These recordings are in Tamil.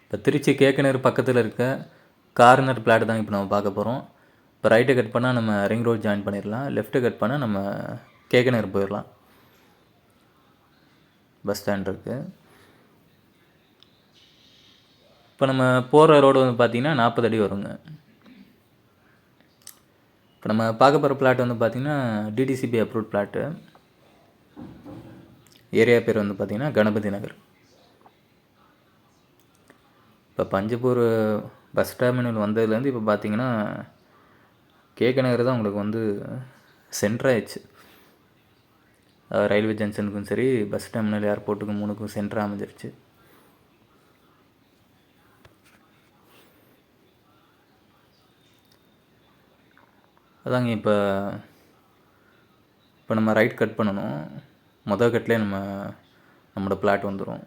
இப்போ திருச்சி கேகனூர் பக்கத்தில் இருக்க கார்னர் பிளாட் தான் இப்போ நம்ம பார்க்க போகிறோம். இப்போ ரைட்டை கட் பண்ணால் நம்ம ரிங் ரோட் ஜாயின் பண்ணிடலாம். லெஃப்ட்டு கட் பண்ணால் நம்ம கேகனூர் போயிடலாம். பஸ் ஸ்டாண்ட் இருக்குது. இப்போ நம்ம போகிற ரோடு வந்து பார்த்திங்கன்னா 40 அடி வருங்க. இப்போ நம்ம பார்க்க போகிற பிளாட் வந்து பார்த்திங்கன்னா டிடிசிபி அப்ரூவ்ட் பிளாட்டு. ஏரியா பேர் வந்து பார்த்திங்கன்னா கணபதி நகர். இப்போ பஞ்சப்பூர் பஸ் டெர்மினல் வந்ததுலேருந்து இப்போ பார்த்திங்கன்னா கேகனூர் தான் உங்களுக்கு வந்து சென்ட்ராகிடுச்சு. ரயில்வே ஜங்ஷனுக்கும் சரி பஸ் டெர்மினல் ஏர்போர்ட்டுக்கும் 3க்கும் சென்டராக அமைஞ்சிருச்சு. அதாங்க இப்போ நம்ம ரைட் கட் பண்ணணும். மொதல் கட்லேயே நம்மளோட பிளாட் வந்துடும்.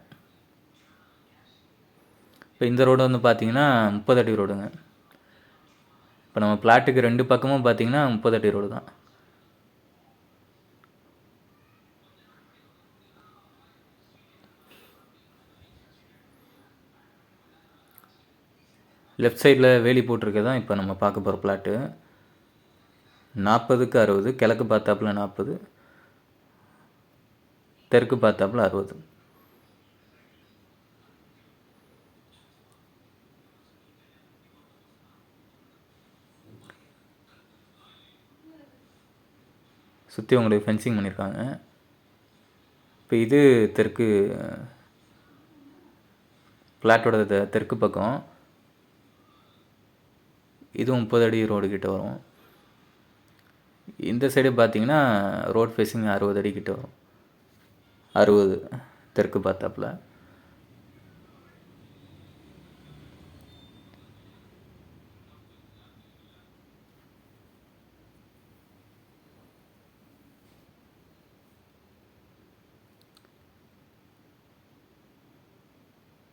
இப்போ இந்த ரோடு வந்து பார்த்திங்கன்னா 30 அடி ரோடுங்க. இப்போ நம்ம பிளாட்டுக்கு 2 பக்கமும் பார்த்திங்கன்னா 30 அடி ரோடு தான். லெஃப்ட் சைடில் வேலி போட்டிருக்க தான் இப்போ நம்ம பார்க்க போகிற பிளாட்டு. 40க்கு 60, கிழக்கு பார்த்தாப்புல 40, தெற்கு பார்த்தாப்புல 60. சுற்றி உங்களுக்கு ஃபென்சிங் பண்ணியிருக்காங்க. இப்போ இது தெற்கு பிளாட்டோட தெற்கு பக்கம். இதுவும் 30 அடி ரோடு கிட்ட வரும். இந்த சைடு பார்த்தீங்கன்னா ரோட் ஃபேஸிங் 60 அடி கிட்ட வரும். 60 தெற்கு பார்த்தாப்புல.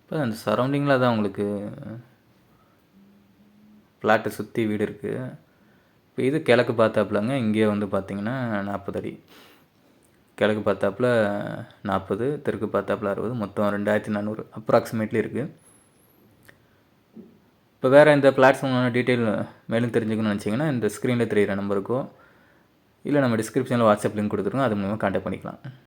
இப்போ அந்த சரௌண்டிங்கில் தான் உங்களுக்கு ஃப்ளாட்டை சுற்றி வீடு இருக்குது. இப்போ இது கிழக்கு பார்த்தாப்புலங்க. இங்கே வந்து பார்த்திங்கன்னா 40 அடி. கிழக்கு பார்த்தாப்புல 40, தெற்கு பார்த்தாப்புல 60, மொத்தம் 2400 அப்ராக்சிமேட்லி இருக்குது. இப்போ வேறு இந்த பிளாட்ஃபார்மான டீட்டெயில் மேலும் தெரிஞ்சுக்கணும்னு நினச்சிங்கன்னா இந்த ஸ்க்ரீனில் தெரிகிற நம்பருக்கோ இல்லை நம்ம டிஸ்கிரிப்ஷனில் வாட்ஸ்அப் லிங்க் கொடுத்துருக்கோம், அது மூலமாக கான்டாக்ட் பண்ணிக்கலாம்.